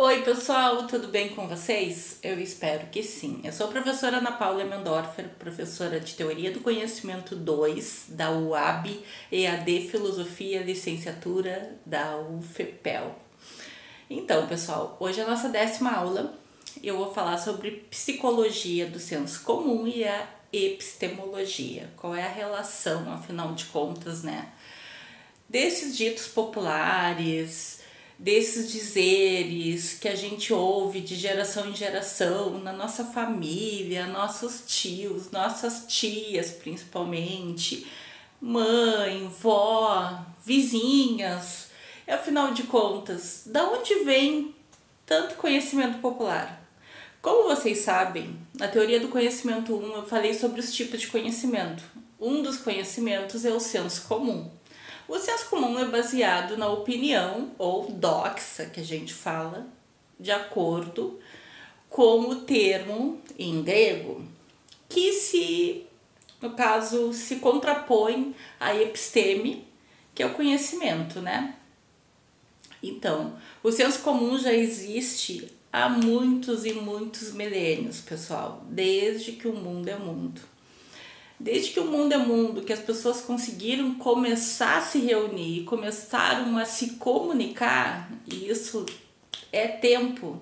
Oi pessoal, tudo bem com vocês? Eu espero que sim. Eu sou a professora Ana Paula Mendorfer, professora de Teoria do Conhecimento 2 da UAB, EAD Filosofia, licenciatura da UFPEL. Então pessoal, hoje é a nossa 10ª aula. Eu vou falar sobre psicologia do senso comum e a epistemologia. Qual é a relação, afinal de contas, né? Desses ditos populares, desses dizeres que a gente ouve de geração em geração na nossa família, nossos tios, nossas tias principalmente, mãe, vó, vizinhas. E afinal de contas, da onde vem tanto conhecimento popular? Como vocês sabem, na teoria do conhecimento 1 eu falei sobre os tipos de conhecimento. Um dos conhecimentos é o senso comum. O senso comum é baseado na opinião, ou doxa, que a gente fala, de acordo com o termo em grego, que no caso, se contrapõe à episteme, que é o conhecimento, né? Então, o senso comum já existe há muitos e muitos milênios, pessoal, desde que o mundo é mundo. Desde que o mundo é mundo, que as pessoas conseguiram começar a se reunir, começaram a se comunicar, e isso é tempo,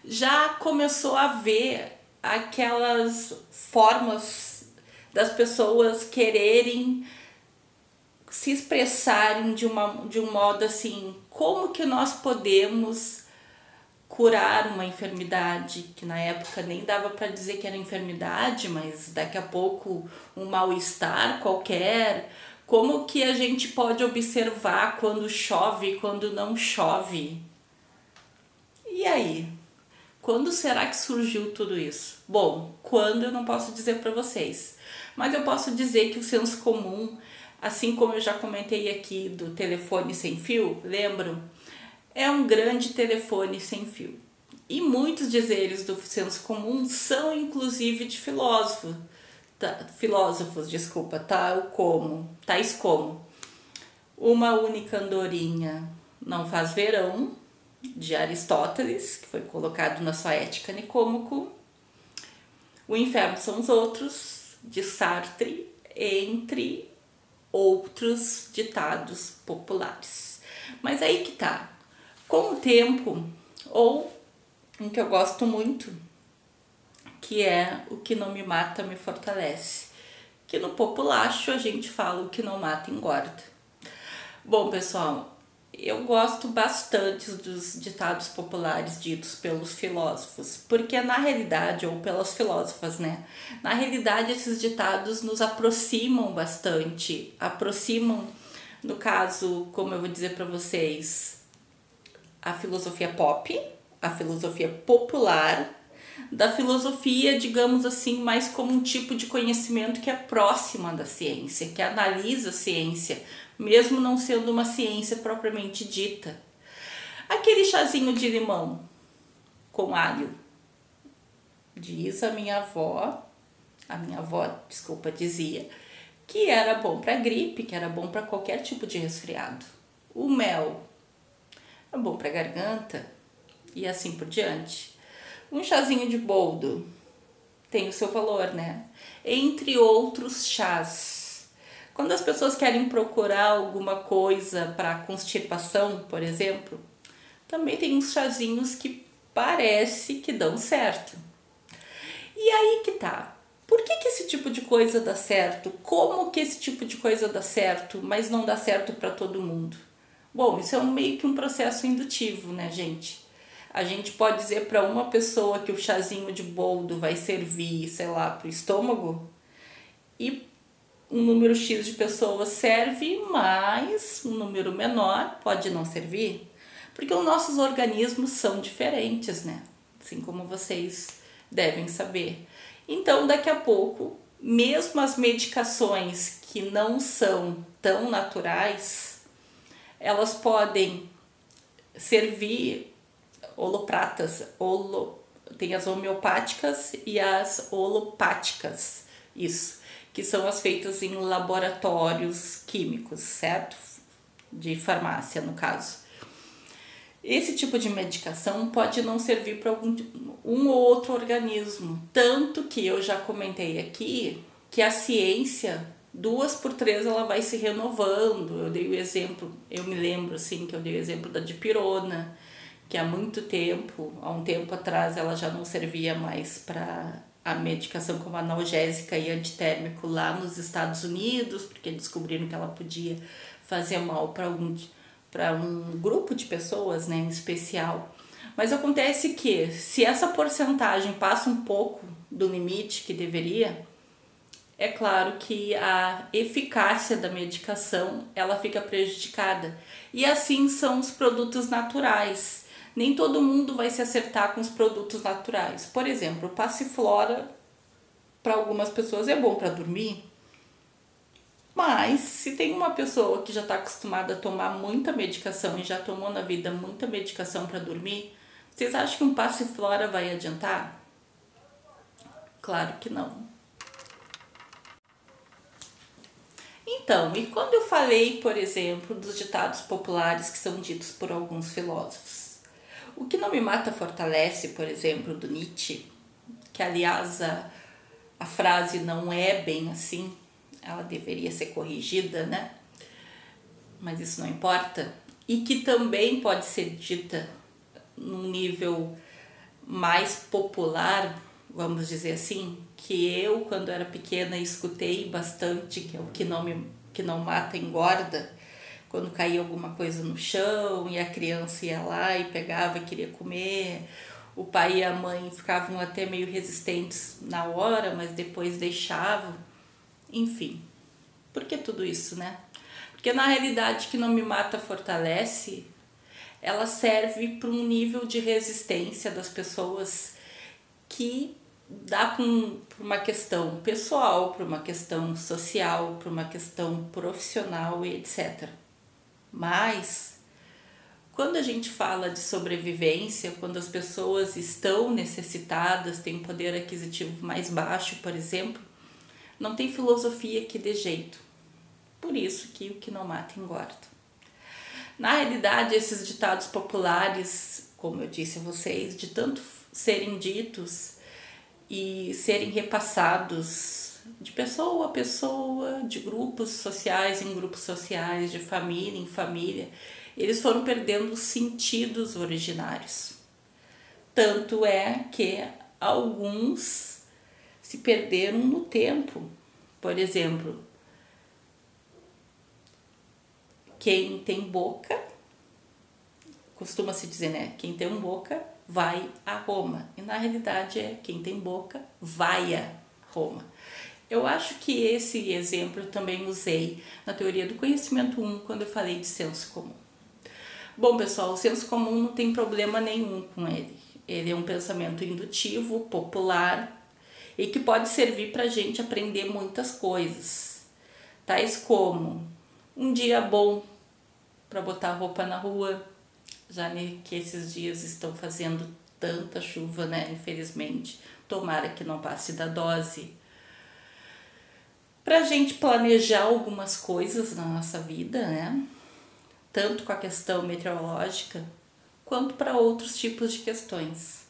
já começou a haver aquelas formas das pessoas quererem se expressarem de um modo assim, como que nós podemos curar uma enfermidade, que na época nem dava para dizer que era enfermidade, mas daqui a pouco um mal-estar qualquer. Como que a gente pode observar quando chove e quando não chove? E aí? Quando será que surgiu tudo isso? Bom, quando eu não posso dizer para vocês, mas eu posso dizer que o senso comum, assim como eu já comentei aqui do telefone sem fio, lembram? É um grande telefone sem fio. E muitos dizeres do senso comum são inclusive de filósofos, tais como uma única andorinha não faz verão, de Aristóteles, que foi colocado na sua Ética Nicômaco. O inferno são os outros, de Sartre, entre outros ditados populares. Mas aí que tá. Com o tempo, ou um que eu gosto muito, que é o que não me mata me fortalece, que no populacho a gente fala o que não mata engorda. Bom pessoal, eu gosto bastante dos ditados populares ditos pelos filósofos, porque na realidade, ou pelas filósofas, né? Na realidade esses ditados nos aproximam bastante, no caso, como eu vou dizer para vocês, a filosofia pop, a filosofia popular, da filosofia, digamos assim, mais como um tipo de conhecimento que é próxima da ciência, que analisa a ciência, mesmo não sendo uma ciência propriamente dita. Aquele chazinho de limão com alho, diz a minha avó, dizia, que era bom para gripe, que era bom para qualquer tipo de resfriado. O mel é bom para garganta e assim por diante. Um chazinho de boldo tem o seu valor, né? Entre outros chás. Quando as pessoas querem procurar alguma coisa para constipação, por exemplo, também tem uns chazinhos que parece que dão certo. E aí que tá. Por que esse tipo de coisa dá certo? Como que esse tipo de coisa dá certo, mas não dá certo para todo mundo? Bom, isso é meio que um processo indutivo, né, gente? A gente pode dizer para uma pessoa que o chazinho de boldo vai servir, sei lá, para o estômago, e um número X de pessoas serve, mas um número menor pode não servir, porque os nossos organismos são diferentes, né? Assim como vocês devem saber. Então, daqui a pouco, mesmo as medicações que não são tão naturais, elas podem servir holopratas, tem as homeopáticas e as holopáticas, isso, que são as feitas em laboratórios químicos, certo? De farmácia, no caso. Esse tipo de medicação pode não servir para um ou outro organismo. Tanto que eu já comentei aqui que a ciência, 2 por 3, ela vai se renovando. Eu dei o exemplo, eu me lembro assim, que eu dei o exemplo da dipirona, que há um tempo atrás, ela já não servia mais para a medicação como analgésica e antitérmico lá nos Estados Unidos, porque descobriram que ela podia fazer mal para um grupo de pessoas, né, em especial. Mas acontece que, se essa porcentagem passa um pouco do limite que deveria, é claro que a eficácia da medicação ela fica prejudicada. E assim são os produtos naturais. Nem todo mundo vai se acertar com os produtos naturais. Por exemplo, o Passiflora, para algumas pessoas é bom para dormir, mas se tem uma pessoa que já está acostumada a tomar muita medicação e já tomou na vida muita medicação para dormir, vocês acham que um Passiflora vai adiantar? Claro que não. Então, e quando eu falei, por exemplo, dos ditados populares que são ditos por alguns filósofos? O que não me mata fortalece, por exemplo, do Nietzsche, que aliás a frase não é bem assim, ela deveria ser corrigida, né? Mas isso não importa. E que também pode ser dita num nível mais popular, vamos dizer assim, que eu, quando era pequena, escutei bastante, que é o que não mata engorda. Quando caía alguma coisa no chão e a criança ia lá e pegava e queria comer, o pai e a mãe ficavam até meio resistentes na hora, mas depois deixavam. Enfim, por que tudo isso, né? Porque na realidade que não me mata fortalece, ela serve para um nível de resistência das pessoas que dá para uma questão pessoal, para uma questão social, para uma questão profissional e etc. Mas, quando a gente fala de sobrevivência, quando as pessoas estão necessitadas, têm um poder aquisitivo mais baixo, por exemplo, não tem filosofia que dê jeito. Por isso que o que não mata engorda. Na realidade, esses ditados populares, como eu disse a vocês, de tanto serem ditos e serem repassados de pessoa a pessoa, de grupos sociais em grupos sociais, de família em família, eles foram perdendo os sentidos originários. Tanto é que alguns se perderam no tempo. Por exemplo, quem tem boca, costuma-se dizer, né? Quem tem boca vai a Roma. E na realidade é quem tem boca vai a Roma. Eu acho que esse exemplo eu também usei na teoria do conhecimento 1, quando eu falei de senso comum. Bom, pessoal, o senso comum não tem problema nenhum com ele. Ele é um pensamento indutivo, popular e que pode servir para a gente aprender muitas coisas. Tais como um dia bom para botar roupa na rua, já que esses dias estão fazendo tanta chuva, né? Infelizmente, tomara que não passe da dose. Para a gente planejar algumas coisas na nossa vida, né? Tanto com a questão meteorológica, quanto para outros tipos de questões.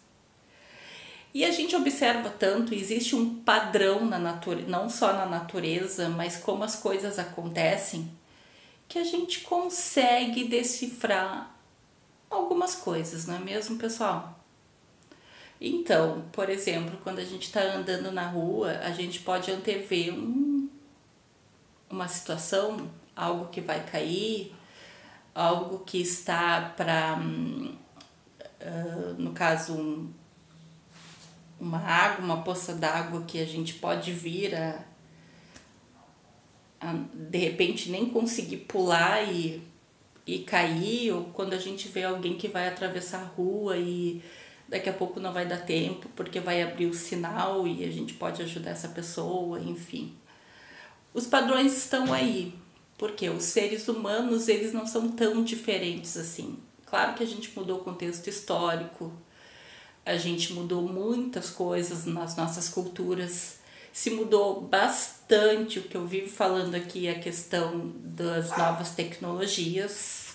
E a gente observa tanto, existe um padrão na natureza, não só na natureza, mas como as coisas acontecem, que a gente consegue decifrar algumas coisas, não é mesmo, pessoal? Então, por exemplo, quando a gente está andando na rua, a gente pode antever uma situação, algo que vai cair, algo que está para, no caso, uma água, uma poça d'água que a gente pode vir a de repente nem conseguir pular e cair, ou quando a gente vê alguém que vai atravessar a rua e daqui a pouco não vai dar tempo porque vai abrir o sinal e a gente pode ajudar essa pessoa, enfim. Os padrões estão aí, porque os seres humanos eles não são tão diferentes assim. Claro que a gente mudou o contexto histórico, a gente mudou muitas coisas nas nossas culturas, se mudou bastante o que eu vivo falando aqui, a questão das novas tecnologias.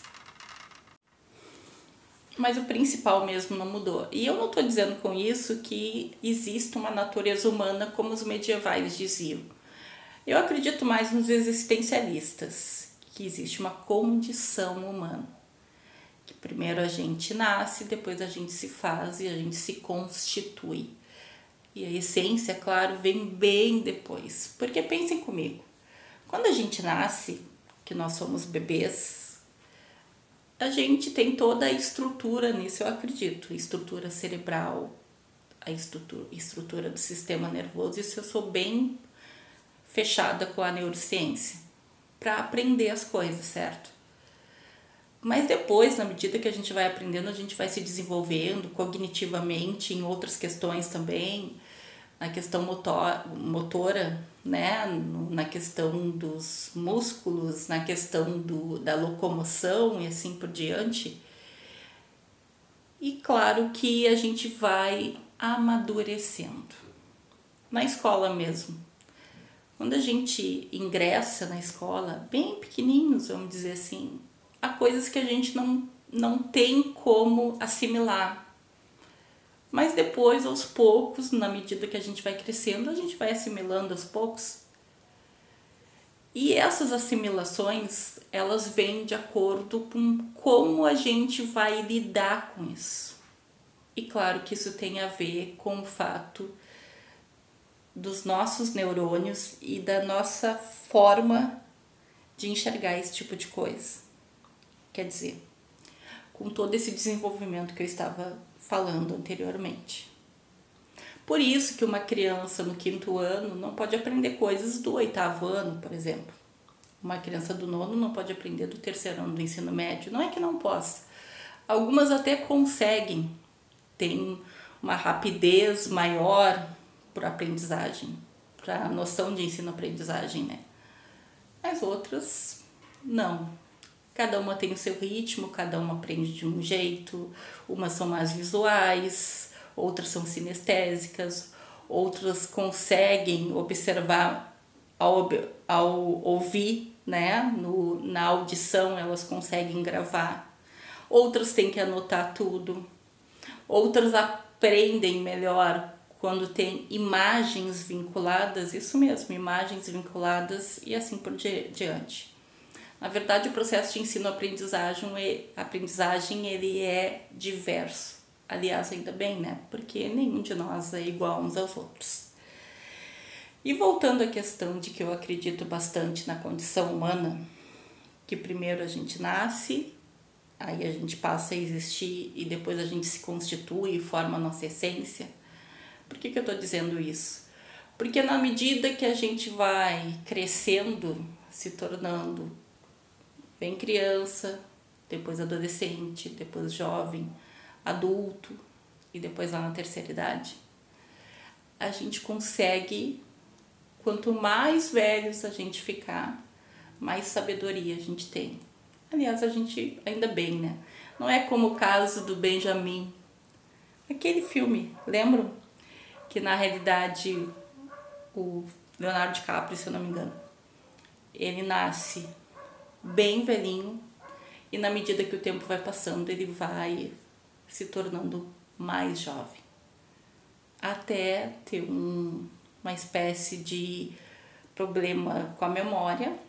mas o principal mesmo não mudou. E eu não estou dizendo com isso que existe uma natureza humana como os medievais diziam. Eu acredito mais nos existencialistas, que existe uma condição humana. Que primeiro a gente nasce, depois a gente se faz e a gente se constitui. E a essência, claro, vem bem depois. Porque pensem comigo, quando a gente nasce, que nós somos bebês, a gente tem toda a estrutura nisso, eu acredito. Estrutura cerebral, a estrutura do sistema nervoso. Isso eu sou bem fechada com a neurociência, para aprender as coisas, certo? Mas depois, na medida que a gente vai aprendendo, a gente vai se desenvolvendo cognitivamente em outras questões também, na questão motora, né? Na questão dos músculos, na questão da locomoção e assim por diante. E claro que a gente vai amadurecendo. Na escola mesmo. Quando a gente ingressa na escola, bem pequenininhos, vamos dizer assim, há coisas que a gente não tem como assimilar. Mas depois, aos poucos, na medida que a gente vai crescendo, a gente vai assimilando aos poucos. E essas assimilações, elas vêm de acordo com como a gente vai lidar com isso. E claro que isso tem a ver com o fato dos nossos neurônios e da nossa forma de enxergar esse tipo de coisa. Quer dizer, com todo esse desenvolvimento que eu estava falando anteriormente. Por isso que uma criança no 5º ano não pode aprender coisas do 8º ano, por exemplo. Uma criança do 9º não pode aprender do 3º ano do ensino médio. Não é que não possa. Algumas até conseguem, têm uma rapidez maior para aprendizagem, para a noção de ensino-aprendizagem, né? As outras, não. Cada uma tem o seu ritmo, cada uma aprende de um jeito, umas são mais visuais, outras são sinestésicas, outras conseguem observar ao ouvir, né? Na audição elas conseguem gravar, outras têm que anotar tudo, outras aprendem melhor quando tem imagens vinculadas, isso mesmo, imagens vinculadas e assim por diante. Na verdade, o processo de ensino-aprendizagem ele é diverso. Aliás, ainda bem, né? Porque nenhum de nós é igual uns aos outros. E voltando à questão de que eu acredito bastante na condição humana, que primeiro a gente nasce, aí a gente passa a existir e depois a gente se constitui e forma a nossa essência. Por que eu estou dizendo isso? Porque na medida que a gente vai crescendo, se tornando bem criança, depois adolescente, depois jovem, adulto e depois lá na terceira idade, a gente consegue, quanto mais velhos a gente ficar, mais sabedoria a gente tem. Aliás, a gente, ainda bem, né? Não é como o caso do Benjamin, aquele filme, lembram? Que na realidade o Leonardo DiCaprio, se eu não me engano, ele nasce bem velhinho e na medida que o tempo vai passando ele vai se tornando mais jovem, até ter uma espécie de problema com a memória,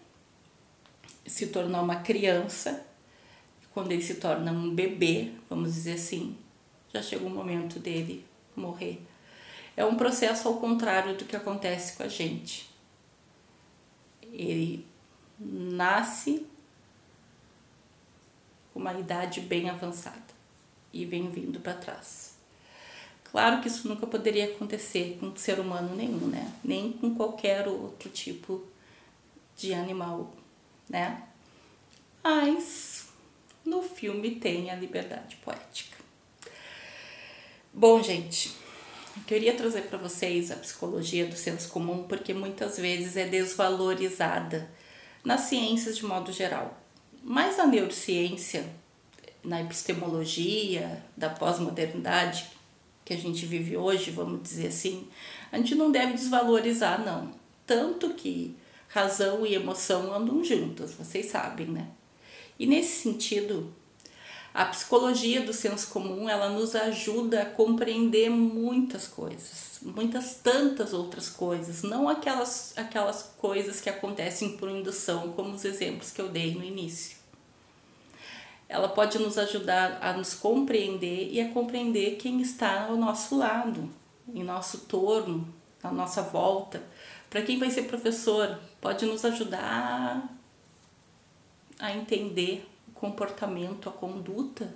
se tornar uma criança. Quando ele se torna um bebê, vamos dizer assim, já chega o momento dele morrer. É um processo ao contrário do que acontece com a gente. Ele nasce com uma idade bem avançada e vem vindo para trás. Claro que isso nunca poderia acontecer com ser humano nenhum, né? Nem com qualquer outro tipo de animal, né? Mas no filme tem a liberdade poética. Bom, gente, eu queria trazer para vocês a psicologia do senso comum porque muitas vezes é desvalorizada nas ciências de modo geral. Mas a neurociência, na epistemologia da pós-modernidade que a gente vive hoje, vamos dizer assim, a gente não deve desvalorizar, não. Tanto que razão e emoção andam juntas, vocês sabem, né? E nesse sentido, A psicologia do senso comum, ela nos ajuda a compreender muitas coisas, tantas outras coisas, não aquelas coisas que acontecem por indução, como os exemplos que eu dei no início. Ela pode nos ajudar a nos compreender e a compreender quem está ao nosso lado, em nosso torno, à nossa volta. Para quem vai ser professor, pode nos ajudar a entender o comportamento, a conduta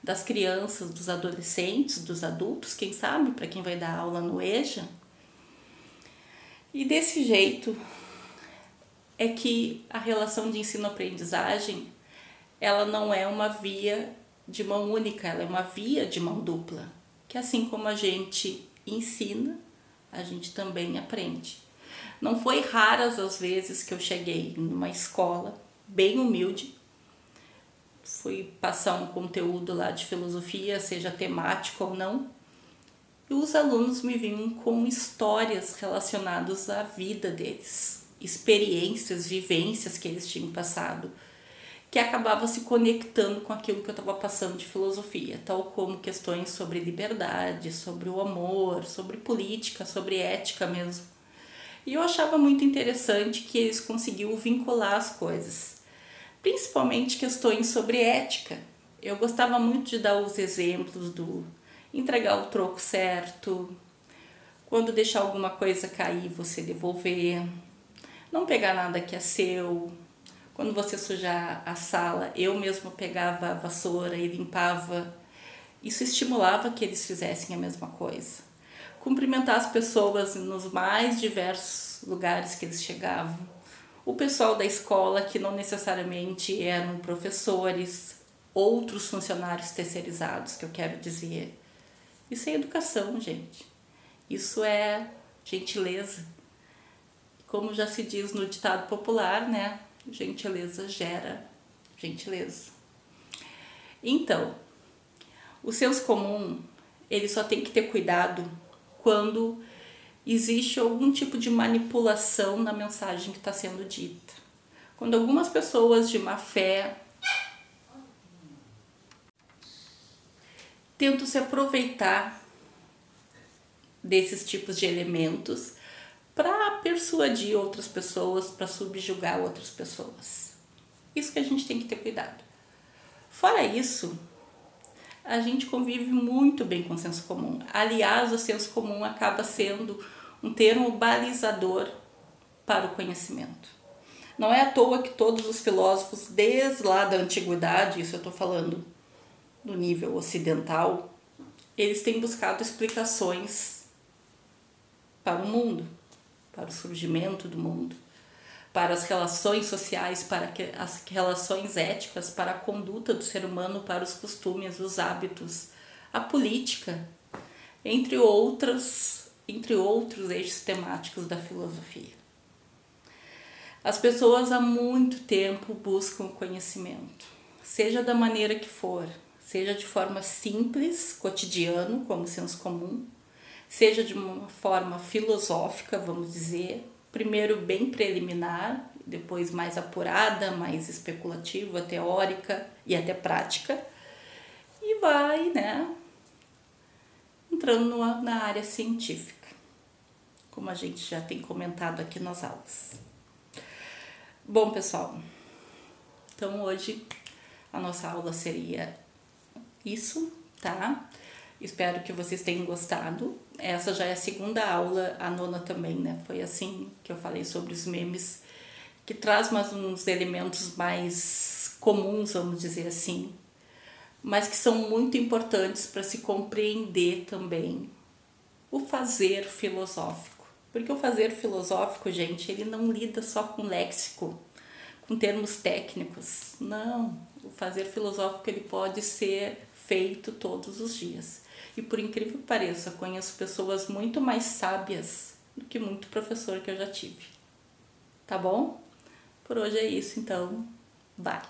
das crianças, dos adolescentes, dos adultos, quem sabe, para quem vai dar aula no EJA. E desse jeito é que a relação de ensino-aprendizagem, ela não é uma via de mão única, ela é uma via de mão dupla, que assim como a gente ensina, a gente também aprende. Não foi raras as vezes que eu cheguei numa escola bem humilde, fui passar um conteúdo lá de filosofia, seja temático ou não, e os alunos me vinham com histórias relacionadas à vida deles, experiências, vivências que eles tinham passado, que acabava se conectando com aquilo que eu estava passando de filosofia, tal como questões sobre liberdade, sobre o amor, sobre política, sobre ética mesmo. E eu achava muito interessante que eles conseguiam vincular as coisas, principalmente questões sobre ética. Eu gostava muito de dar os exemplos do entregar o troco certo, quando deixar alguma coisa cair, você devolver, não pegar nada que é seu. Quando você sujar a sala, eu mesma pegava a vassoura e limpava. Isso estimulava que eles fizessem a mesma coisa. Cumprimentar as pessoas nos mais diversos lugares que eles chegavam. O pessoal da escola, que não necessariamente eram professores, outros funcionários terceirizados, que eu quero dizer. Isso é educação, gente. Isso é gentileza. Como já se diz no ditado popular, né? Gentileza gera gentileza. Então, o senso comum, ele só tem que ter cuidado quando existe algum tipo de manipulação na mensagem que está sendo dita. Quando algumas pessoas de má fé tentam se aproveitar desses tipos de elementos para persuadir outras pessoas, para subjugar outras pessoas. Isso que a gente tem que ter cuidado. Fora isso, a gente convive muito bem com o senso comum. Aliás, o senso comum acaba sendo um termo balizador para o conhecimento. Não é à toa que todos os filósofos, desde lá da antiguidade, isso eu estou falando no nível ocidental, eles têm buscado explicações para o mundo, para o surgimento do mundo, para as relações sociais, para as relações éticas, para a conduta do ser humano, para os costumes, os hábitos, a política, entre outros eixos temáticos da filosofia. As pessoas há muito tempo buscam o conhecimento, seja da maneira que for, seja de forma simples, cotidiano, como senso comum, seja de uma forma filosófica, vamos dizer, primeiro bem preliminar, depois mais apurada, mais especulativa, teórica e até prática, e vai, né, entrando na área científica, como a gente já tem comentado aqui nas aulas. Bom, pessoal, então hoje a nossa aula seria isso, tá? Espero que vocês tenham gostado. Essa já é a segunda aula, a nona também, né? Foi assim que eu falei sobre os memes, que traz uns elementos mais comuns, vamos dizer assim, mas que são muito importantes para se compreender também o fazer filosófico. Porque o fazer filosófico, gente, ele não lida só com léxico, com termos técnicos. Não, o fazer filosófico ele pode ser feito todos os dias. E por incrível que pareça, conheço pessoas muito mais sábias do que muito professor que eu já tive. Tá bom? Por hoje é isso, então, bye!